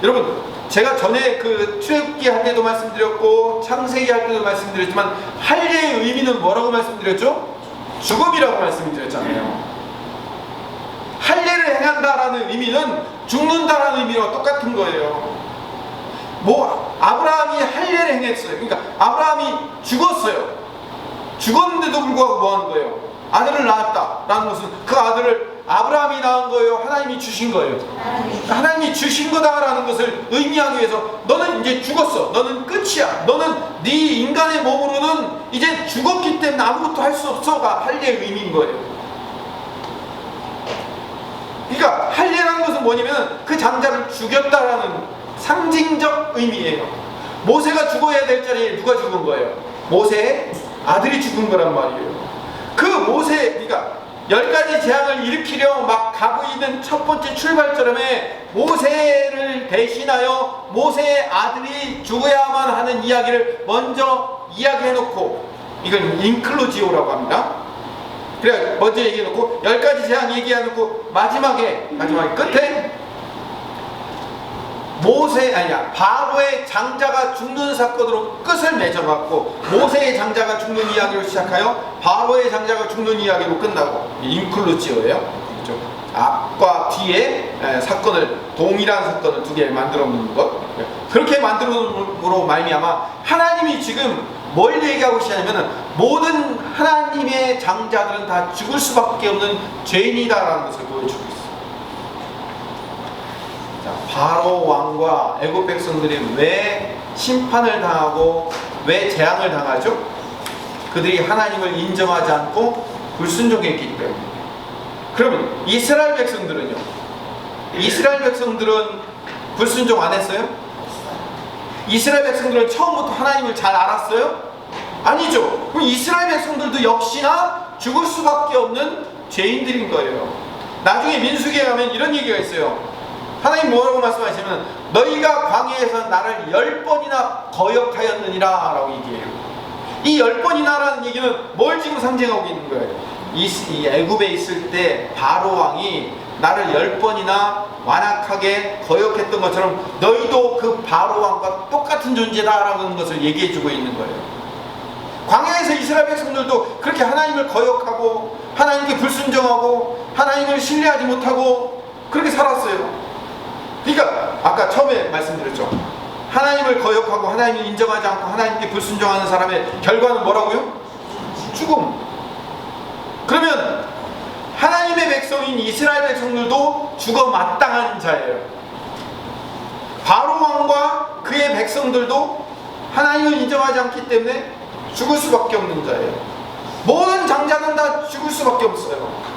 여러분 제가 전에 그 출애굽기 할 때도 말씀드렸고 창세기 할 때도 말씀드렸지만 할례의 의미는 뭐라고 말씀드렸죠? 죽음이라고 말씀드렸잖아요. 할례를 행한다라는 의미는 죽는다라는 의미와 똑같은 거예요. 아브라함이 할례를 행했어요. 그러니까 아브라함이 죽었어요. 죽었는데도 불구하고 뭐 하는 거예요? 아들을 낳았다라는 것은 그 아들을 아브라함이 낳은 거예요? 하나님이 주신 거예요? 하나님이 주신 거다라는 것을 의미하기 위해서 너는 이제 죽었어. 너는 끝이야. 너는 네 인간의 몸으로는 이제 죽었기 때문에 아무것도 할 수 없어가 할례의 의미인 거예요. 그러니까 할례라는 것은 뭐냐면 그 장자를 죽였다라는 상징적 의미예요. 모세가 죽어야 될 자리에 누가 죽은 거예요? 모세의 아들이 죽은 거란 말이에요. 그 모세, 그러니까 10가지 재앙을 일으키려 막 가고 있는 첫 번째 출발점에 모세를 대신하여 모세의 아들이 죽어야만 하는 이야기를 먼저 이야기해놓고, 이건 인클루지오라고 합니다. 그래 먼저 얘기해놓고 10가지 재앙 얘기해놓고 마지막에 끝에 바로의 장자가 죽는 사건으로 끝을 맺어갖고 모세의 장자가 죽는 이야기로 시작하여 바로의 장자가 죽는 이야기로 끝나고, 인클루지오예요. 그렇죠? 앞과 뒤에 사건을, 동일한 사건을 두 개 만들어 놓는 것. 그렇게 만들어놓음으로 말미암아 하나님이 지금 뭘 얘기하고 계시냐면 모든 하나님의 장자들은 다 죽을 수밖에 없는 죄인이다라는 것을 보여주고 있어요. 바로 왕과 애굽 백성들이 왜 심판을 당하고 왜 재앙을 당하죠? 그들이 하나님을 인정하지 않고 불순종했기 때문에. 그러면 이스라엘 백성들은요? 이스라엘 백성들은 불순종 안 했어요? 이스라엘 백성들은 처음부터 하나님을 잘 알았어요? 아니죠. 그럼 이스라엘 백성들도 역시나 죽을 수밖에 없는 죄인들인 거예요. 나중에 민수기에 가면 이런 얘기가 있어요. 하나님 뭐라고 말씀하시면 너희가 광야에서 나를 10번이나 거역하였느니라 라고 얘기해요. 이 10번이나 라는 얘기는 뭘 지금 상징하고 있는 거예요? 이 애굽에 있을 때 바로 왕이 나를 10번이나 완악하게 거역했던 것처럼 너희도 그 바로 왕과 똑같은 존재다라는 것을 얘기해 주고 있는 거예요. 광야에서 이스라엘 백성들도 그렇게 하나님을 거역하고 하나님께 불순종하고 하나님을 신뢰하지 못하고 그렇게 살았어요. 그러니까 아까 처음에 말씀드렸죠. 하나님을 거역하고 하나님을 인정하지 않고 하나님께 불순종하는 사람의 결과는 뭐라고요? 죽음. 그러면 하나님의 백성인 이스라엘 백성들도 죽어 마땅한 자예요. 바로 왕과 그의 백성들도 하나님을 인정하지 않기 때문에 죽을 수밖에 없는 자예요. 모든 장자는 다 죽을 수밖에 없어요.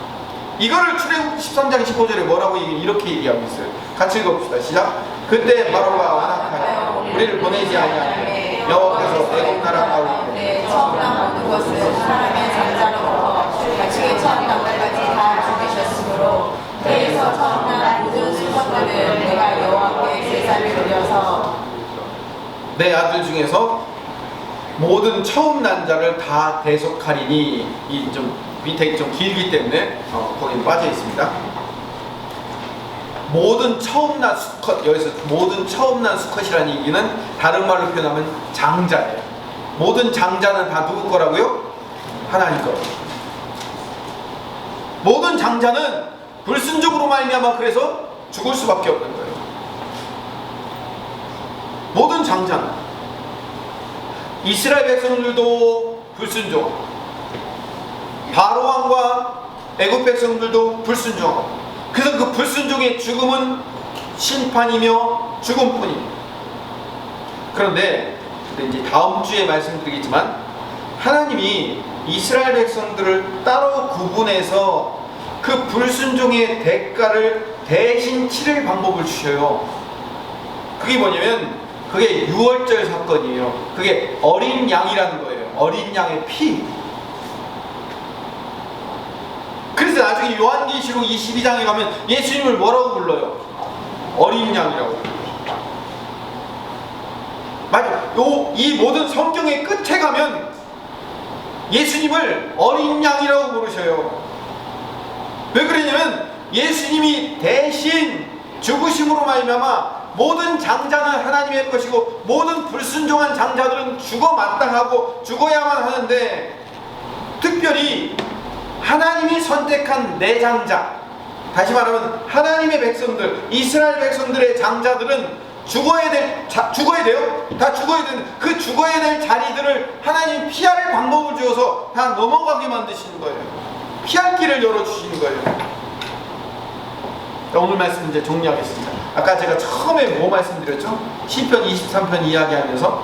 이거를 출애굽 13장 15절에 뭐라고 이렇게 얘기하고 있어요. 같이 읽어봅시다. 시작. 그때 바로가 완악하여 우리를 보내지 아니하며 여호와께서 애굽 나라 가운데 처음 난 모든 것을 사람의 장자로부터 가축의 처음 난 것까지 다 죽이셨으므로 그에서 처음 난 모든 수컷들을 내가 여호와께 제사를 드려서 내 아들 중에서 모든 처음 난 자를 다 대속하리니, 이 좀 밑에 좀 길기 때문에 거기 빠져 있습니다. 모든 처음 난 수컷, 여기서 모든 처음 난 수컷이라는 얘기는 다른 말로 표현하면 장자예요. 모든 장자는 다 누구 거라고요? 하나님 거. 모든 장자는 불순종으로 말미암아 그래서 죽을 수밖에 없는 거예요. 모든 장자는. 이스라엘 백성들도 불순종, 바로 왕과 애굽 백성들도 불순종하고, 그래서 그 불순종의 죽음은 심판이며 죽음뿐입니다. 그런데 이제 다음 주에 말씀드리겠지만 하나님이 이스라엘 백성들을 따로 구분해서 그 불순종의 대가를 대신 치를 방법을 주셔요. 그게 뭐냐면 그게 유월절 사건이에요. 그게 어린 양이라는 거예요. 어린 양의 피. 그래서 나중에 요한계시록 22장에 가면 예수님을 뭐라고 불러요? 어린 양이라고. 맞아. 이 모든 성경의 끝에 가면 예수님을 어린 양이라고 부르셔요. 왜 그러냐면 예수님이 대신 죽으심으로 말미암아 모든 장자는 하나님의 것이고 모든 불순종한 장자들은 죽어 마땅하고 죽어야만 하는데, 특별히 하나님이 선택한 내 장자, 다시 말하면 하나님의 백성들, 이스라엘 백성들의 장자들은 죽어야 돼요. 다 죽어야 되는 그 죽어야 될 자리들을 하나님 피할 방법을 주어서 다 넘어가게 만드시는 거예요. 피할 길을 열어주시는 거예요. 오늘 말씀 이제 정리하겠습니다. 아까 제가 처음에 뭐 말씀드렸죠? 시편 23편 이야기하면서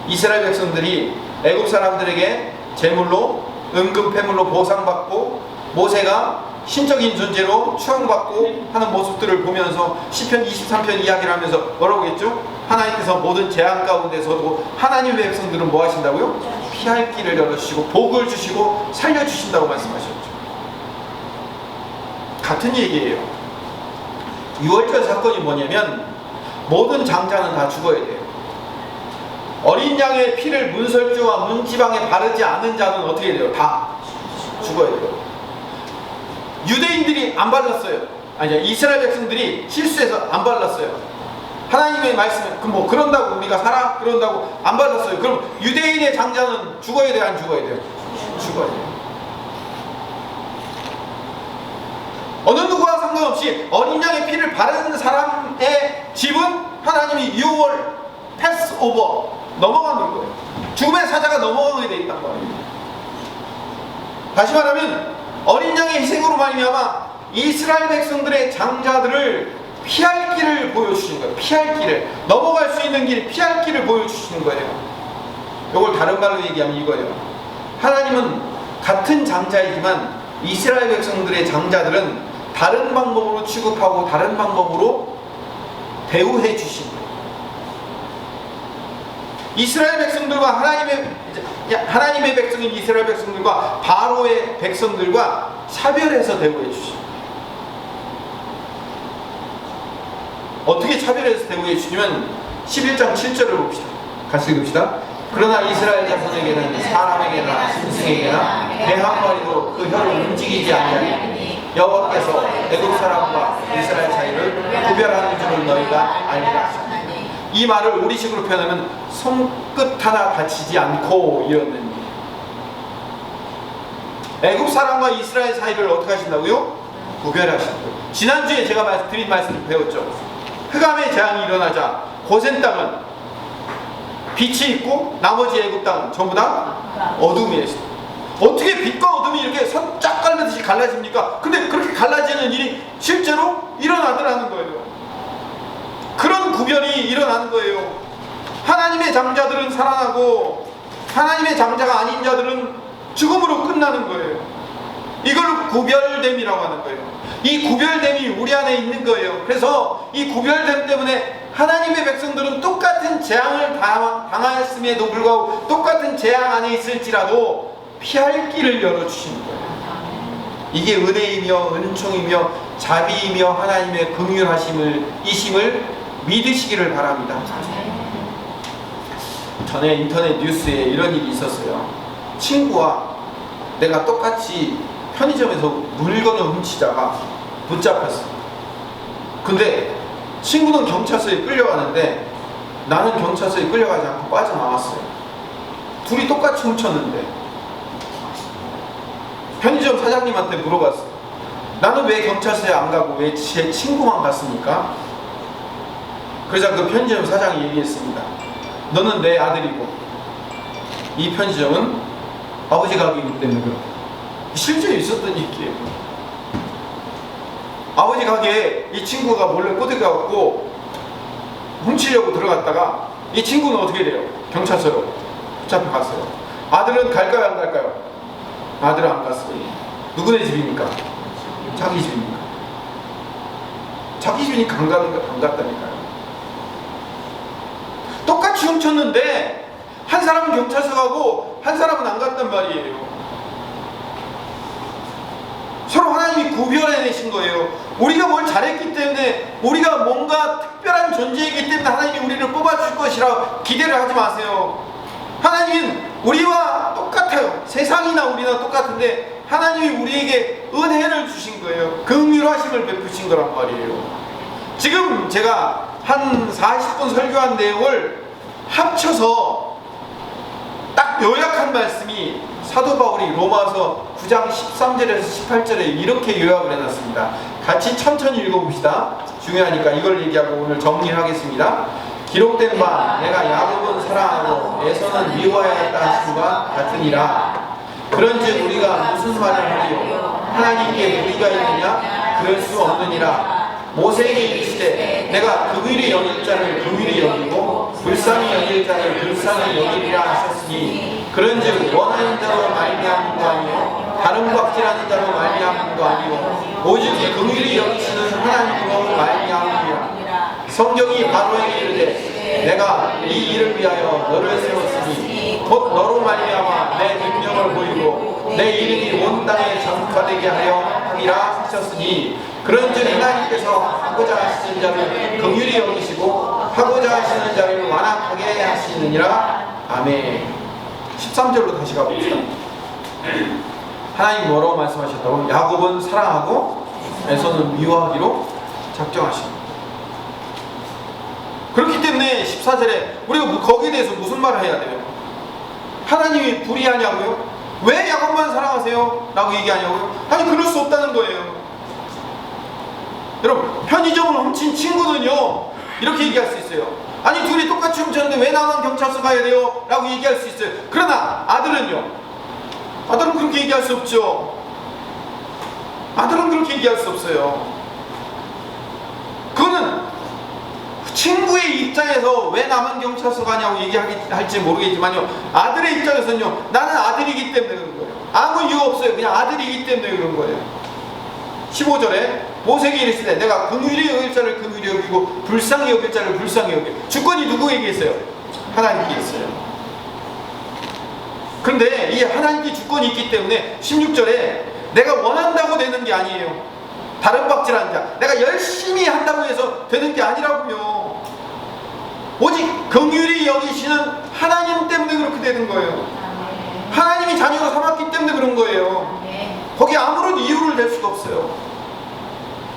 이스라엘 백성들이 애굽 사람들에게 제물로 은금 패물로 보상받고 모세가 신적인 존재로 추앙받고 하는 모습들을 보면서 시편 23편 이야기를 하면서 뭐라고 했죠? 하나님께서 모든 재앙 가운데서도 하나님의 백성들은 뭐 하신다고요? 피할 길을 열어주시고 복을 주시고 살려주신다고 말씀하셨죠. 같은 얘기예요. 유월절 사건이 뭐냐면 모든 장자는 다 죽어야 돼요. 어린 양의 피를 문설주와 문지방에 바르지 않은 자는 어떻게 돼요? 다 죽어야 돼요. 유대인들이 안 발랐어요. 아니, 이스라엘 백성들이 실수해서 안 발랐어요. 하나님의 말씀에 그런다고 우리가 살아? 그런다고 안 발랐어요. 그럼 유대인의 장자는 죽어야 돼요? 안 죽어야 돼요? 죽어야 돼요. 어느 누구와 상관없이 어린 양의 피를 바르는 사람의 집은 하나님이 6월 패스오버 넘어가는 거예요. 죽음의 사자가 넘어가게 돼 있단 말이에요. 다시 말하면 어린 양의 희생으로 말미암아 이스라엘 백성들의 장자들을 피할 길을 보여주시는 거예요. 피할 길을, 넘어갈 수 있는 길, 피할 길을 보여주시는 거예요. 이걸 다른 말로 얘기하면 이거예요. 하나님은 같은 장자이지만 이스라엘 백성들의 장자들은 다른 방법으로 취급하고 다른 방법으로 대우해 주신 거예요. 이스라엘 백성들과 하나님의 백성인 이스라엘 백성들과 바로의 백성들과 차별해서 대우해 주십니다. 어떻게 차별해서 대우해 주시면 11장 7절을 봅시다. 같이 읽읍시다. 그러나 이스라엘 자손에게는 사람에게나 짐승에게나 개 한 마리도 그 혀를 움직이지 아니하니 여호와께서 애굽 사람과 이스라엘 사이를 구별하는 줄을 너희가 알리라. 이 말을 우리식으로 표현하면 손끝 하나 다치지 않고 이었느니. 애굽 사람과 이스라엘 사이를 어떻게 하신다고요? 구별하신다. 지난주에 제가 드린 말씀을 배웠죠. 흑암의 재앙이 일어나자 고센 땅은 빛이 있고 나머지 애굽 땅은 전부 다 어둠이 있어요. 어떻게 빛과 어둠이 이렇게 선 쫙 갈라듯이 갈라집니까? 근데 그렇게 갈라지는 일이 실제로 일어나더라는 거예요. 그런 구별이 일어나는 거예요. 하나님의 장자들은 살아나고 하나님의 장자가 아닌 자들은 죽음으로 끝나는 거예요. 이걸 구별됨이라고 하는 거예요. 이 구별됨이 우리 안에 있는 거예요. 그래서 이 구별됨 때문에 하나님의 백성들은 똑같은 재앙을 당하였음에도 불구하고 똑같은 재앙 안에 있을지라도 피할 길을 열어주시는 거예요. 이게 은혜이며 은총이며 자비이며 하나님의 긍휼하심을 믿으시기를 바랍니다. 전에 인터넷 뉴스에 이런 일이 있었어요. 친구와 내가 똑같이 편의점에서 물건을 훔치다가 붙잡혔어. 근데 친구는 경찰서에 끌려가는데 나는 경찰서에 끌려가지 않고 빠져나왔어요. 둘이 똑같이 훔쳤는데 편의점 사장님한테 물어봤어요. 나는 왜 경찰서에 안 가고 왜 제 친구만 갔습니까? 그러자 그 편의점 사장이 얘기했습니다. 너는 내 아들이고 이 편의점은 아버지 가게이기 때문에 그렇다. 실제로 있었던 얘기예요. 아버지 가게에 이 친구가 몰래 꼬들겨갖고 훔치려고 들어갔다가 이 친구는 어떻게 돼요? 경찰서로 붙잡혀갔어요. 아들은 갈까요 안 갈까요? 아들은 안 갔어요. 누구네 집입니까? 자기 집입니까? 자기 집이니까 안 갔다니까요. 똑같이 훔쳤는데 한 사람은 경찰서 가고 한 사람은 안 갔단 말이에요. 서로 하나님이 구별해내신 거예요. 우리가 뭘 잘했기 때문에 우리가 뭔가 특별한 존재이기 때문에 하나님이 우리를 뽑아줄 것이라 기대를 하지 마세요. 하나님은 우리와 똑같아요. 세상이나 우리나 똑같은데 하나님이 우리에게 은혜를 주신 거예요. 긍휼하심을 베푸신 거란 말이에요. 지금 제가 한 40분 설교한 내용을 합쳐서 딱 요약한 말씀이 사도 바울이 로마서 9장 13절에서 18절에 이렇게 요약을 해놨습니다. 같이 천천히 읽어봅시다. 중요하니까 이걸 얘기하고 오늘 정리를 하겠습니다. 기록된 바 내가 야곱은 사랑하고 에서는 미워하였다 하심과 같으니라. 그런즉 우리가 무슨 말을 하리요? 하나님께 무리가 있느냐? 그럴 수 없느니라. 모세에게 이르시되 내가 긍휼히 여길 자를 긍휼히 여기고 불쌍히 여길 자를 불쌍히 여기리라 하셨으니 그런즉 원하는 자로 말미암은 거 아니요 다른 박질하는 자로 말미암은 거 아니요 오직 긍휼히 여기시는 하나님으로 말미암으리라. 성경이 바로에게 이르되 내가 이 일을 위하여 너를 세웠으니 곧 너로 말미암아 내 능력을 보이고 내 이름이 온 땅에 전파되게 하려 함이라 하셨으니 그런즉 하나님께서 하고자 하시는 자를 긍휼히 여기시고 하고자 하시는 자를 완악하게 하시느니라. 아멘. 13절로 다시 가봅시다. 하나님 뭐라고 말씀하셨다고? 야곱은 사랑하고 에서는 미워하기로 작정하십니다. 그렇기 때문에 14절에 우리가 거기에 대해서 무슨 말을 해야 돼요? 하나님이 불의하냐고요? 왜 야곱만 사랑하세요? 라고 얘기하냐고요? 아니 그럴 수 없다는 거예요. 여러분 편의점을 훔친 친구는요 이렇게 얘기할 수 있어요. 아니 둘이 똑같이 훔쳤는데 왜 나만 경찰서 가야 돼요? 라고 얘기할 수 있어요. 그러나 아들은요? 아들은 그렇게 얘기할 수 없죠. 아들은 그렇게 얘기할 수 없어요. 그거는 친구의 입장에서 왜 나만 경찰서 가냐고 얘기할지 모르겠지만요 아들의 입장에서는요 나는 아들이기 때문에 그런 거예요. 아무 이유 없어요. 그냥 아들이기 때문에 그런 거예요. 15절에 모세에게 이르시되 내가 긍휼히 여길 자를 긍휼히 여기고 불쌍히 여길 자를 불쌍히 여기고 주권이 누구에게 있어요? 하나님께 있어요. 그런데 이 하나님께 주권이 있기 때문에 16절에 내가 원한다고 되는 게 아니에요. 다른 박질하는 자 내가 열심히 한다고 해서 되는 게 아니라고요. 오직 긍휼히 여기시는 하나님 때문에 그렇게 되는 거예요. 하나님이 자녀로 삼았기 때문에 그런 거예요. 거기 아무런 이유를 댈 수가 없어요.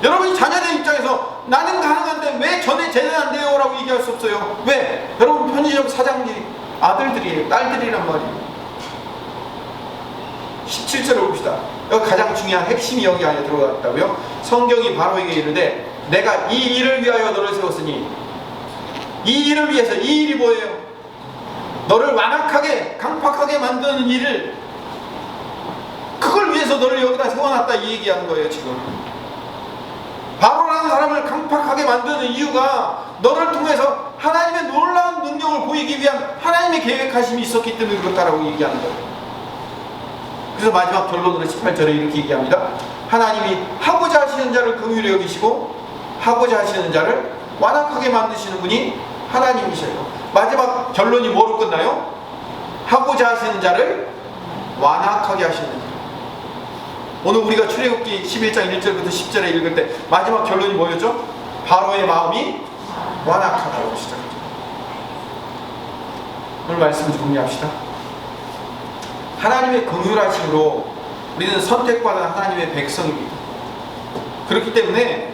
여러분이 자녀된 입장에서 나는 가능한데 왜 전에 쟤는 안 돼요? 라고 얘기할 수 없어요. 왜? 여러분 편의점 사장님 아들들이에요. 딸들이란 말이에요. 17절을 봅시다. 여기 가장 중요한 핵심이 여기 안에 들어갔다고요. 성경이 바로에게 이르되 내가 이 일을 위하여 너를 세웠으니 이 일을 위해서 이 일이 뭐예요? 너를 완악하게 강팍하게 만드는 일을 그걸 위해서 너를 여기다 세워놨다 이 얘기하는 거예요. 지금 바로라는 사람을 강팍하게 만드는 이유가 너를 통해서 하나님의 놀라운 능력을 보이기 위한 하나님의 계획하심이 있었기 때문에 그렇다라고 얘기하는 거예요. 그래서 마지막 결론으로 18절에 이렇게 얘기합니다. 하나님이 하고자 하시는 자를 긍휼히 여기시고 하고자 하시는 자를 완악하게 만드시는 분이 하나님이셔요. 마지막 결론이 뭐로 끝나요? 하고자 하시는 자를 완악하게 하시는 자. 오늘 우리가 출애굽기 11장 1절부터 10절에 읽을 때 마지막 결론이 뭐였죠? 바로의 마음이 완악하다고 시작했죠. 오늘 말씀을 정리합시다. 하나님의 긍휼하심으로 우리는 선택받은 하나님의 백성입니다. 그렇기 때문에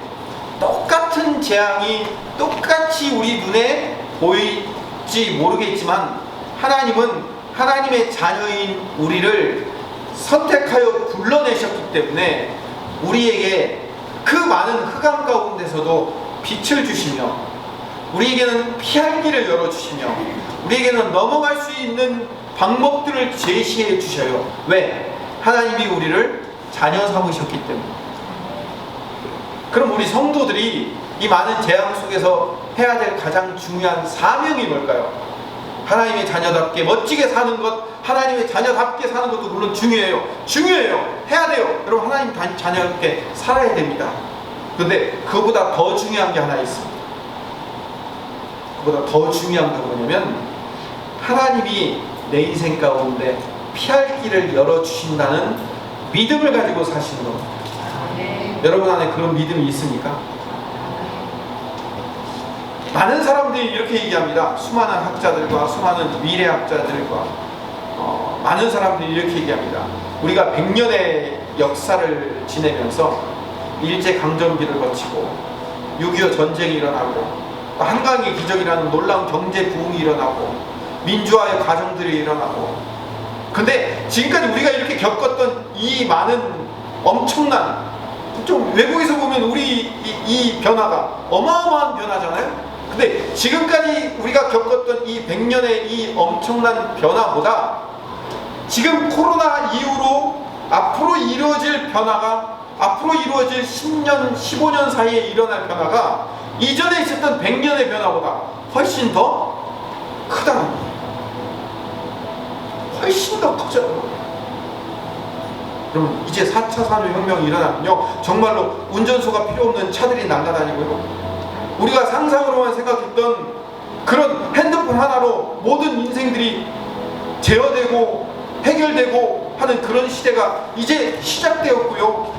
똑같은 재앙이 똑같이 우리 눈에 보일지 모르겠지만 하나님은 하나님의 자녀인 우리를 선택하여 불러내셨기 때문에 우리에게 그 많은 흑암 가운데서도 빛을 주시며 우리에게는 피할 길을 열어주시며 우리에게는 넘어갈 수 있는 방법들을 제시해 주셔요. 왜? 하나님이 우리를 자녀 삼으셨기 때문에. 그럼 우리 성도들이 이 많은 재앙 속에서 해야 될 가장 중요한 사명이 뭘까요? 하나님의 자녀답게 멋지게 사는 것, 하나님의 자녀답게 사는 것도 물론 중요해요. 해야 돼요. 여러분 하나님 자녀답게 살아야 됩니다. 그런데 그거보다 더 중요한 게 하나 있습니다. 그보다 더 중요한 게 뭐냐면 하나님이 내 인생 가운데 피할 길을 열어주신다는 믿음을 가지고 사시는 겁니다. 여러분 안에 그런 믿음이 있습니까? 많은 사람들이 이렇게 얘기합니다. 수많은 학자들과 수많은 미래학자들과 많은 한사람들이 이렇게 얘기합니다. 우리가 100년의 역사를 지내면서 일제강점기를 거치고 6.25 전쟁이 일어나고 한강의 기적이라는 놀라운 경제 부흥이 일어나고 민주화의 과정들이 일어나고 근데 지금까지 우리가 이렇게 겪었던 이 많은 엄청난 좀 외국에서 보면 우리 이 변화가 어마어마한 변화잖아요. 근데 지금까지 우리가 겪었던 이 100년의 이 엄청난 변화보다 지금 코로나 이후로 앞으로 이루어질 변화가 앞으로 이루어질 10년, 15년 사이에 일어날 변화가 이전에 있었던 100년의 변화보다 훨씬 더 크다는 거예요. 훨씬 더 커져요. 그러면 이제 4차 산업혁명이 일어나면요, 정말로 운전소가 필요 없는 차들이 날아다니고요, 우리가 상상으로만 생각했던 그런 핸드폰 하나로 모든 인생들이 제어되고 해결되고 하는 그런 시대가 이제 시작되었고요.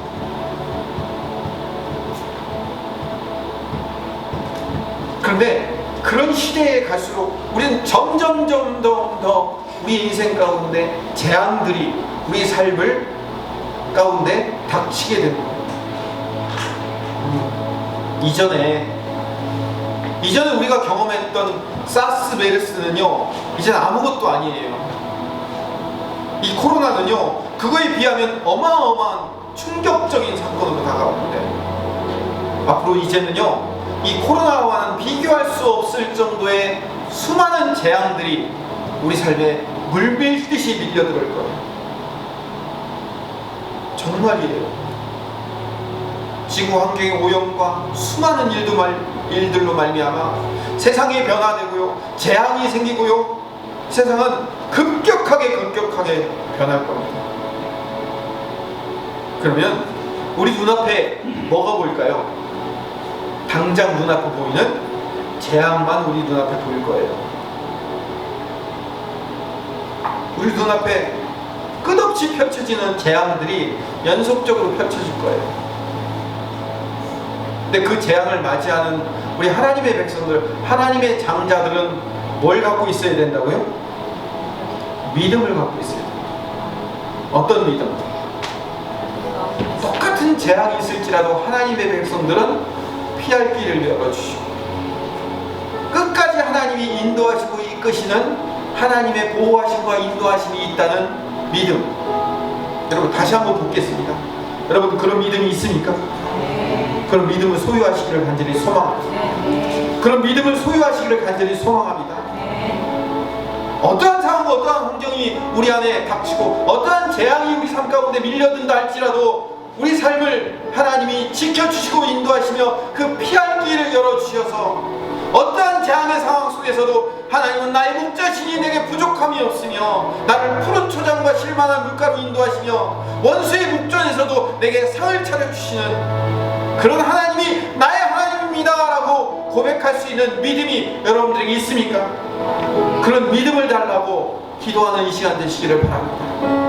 그런데 그런 시대에 갈수록 우리는 점점 더 우리 인생 가운데 재앙들이 우리 삶을 가운데 닥치게 됩니다. 이전에 우리가 경험했던 사스 메르스는요, 이제는 아무것도 아니에요. 이 코로나는요, 그거에 비하면 어마어마한 충격적인 사건으로 다가오는데, 앞으로 이제는요, 이 코로나와는 비교할 수 없을 정도의 수많은 재앙들이 우리 삶에 물밀듯이 밀려들을 거예요. 정말이에요. 지구 환경의 오염과 수많은 일들로 말미암아 세상이 변화되고요, 재앙이 생기고요, 세상은 급격하게 변할 겁니다. 그러면 우리 눈앞에 뭐가 보일까요? 당장 눈앞에 보이는 재앙만 우리 눈앞에 보일 거예요. 우리 눈앞에 끝없이 펼쳐지는 재앙들이 연속적으로 펼쳐질 거예요. 근데 그 재앙을 맞이하는 우리 하나님의 백성들, 하나님의 장자들은 뭘 갖고 있어야 된다고요? 믿음을 갖고 있어야 돼요. 어떤 믿음? 똑같은 재앙이 있을지라도 하나님의 백성들은 피할 길을 열어주시고, 끝까지 하나님이 인도하시고 이끄시는 하나님의 보호하심과 인도하심이 있다는 믿음. 여러분, 다시 한번 묻겠습니다. 여러분, 그런 믿음이 있습니까? 그런 믿음을 소유하시기를 간절히 소망합니다. 그런 믿음을 소유하시기를 간절히 소망합니다. 어떠한 상황과 어떠한 환경이 우리 안에 닥치고 어떠한 재앙이 우리 삶 가운데 밀려든다 할지라도 우리 삶을 하나님이 지켜주시고 인도하시며 그 피할 길을 열어주셔서 어떠한 재앙의 상황 속에서도 하나님은 나의 목자시니 내게 부족함이 없으며 나를 푸른 초장과 실만한 물가로 인도하시며 원수의 목전에서도 내게 상을 차려주시는 그런 하나님이 나의 하나님입니다 라고 고백할 수 있는 믿음이 여러분들에게 있습니까? 그런 믿음을 달라고 기도하는 이 시간 되시기를 바랍니다.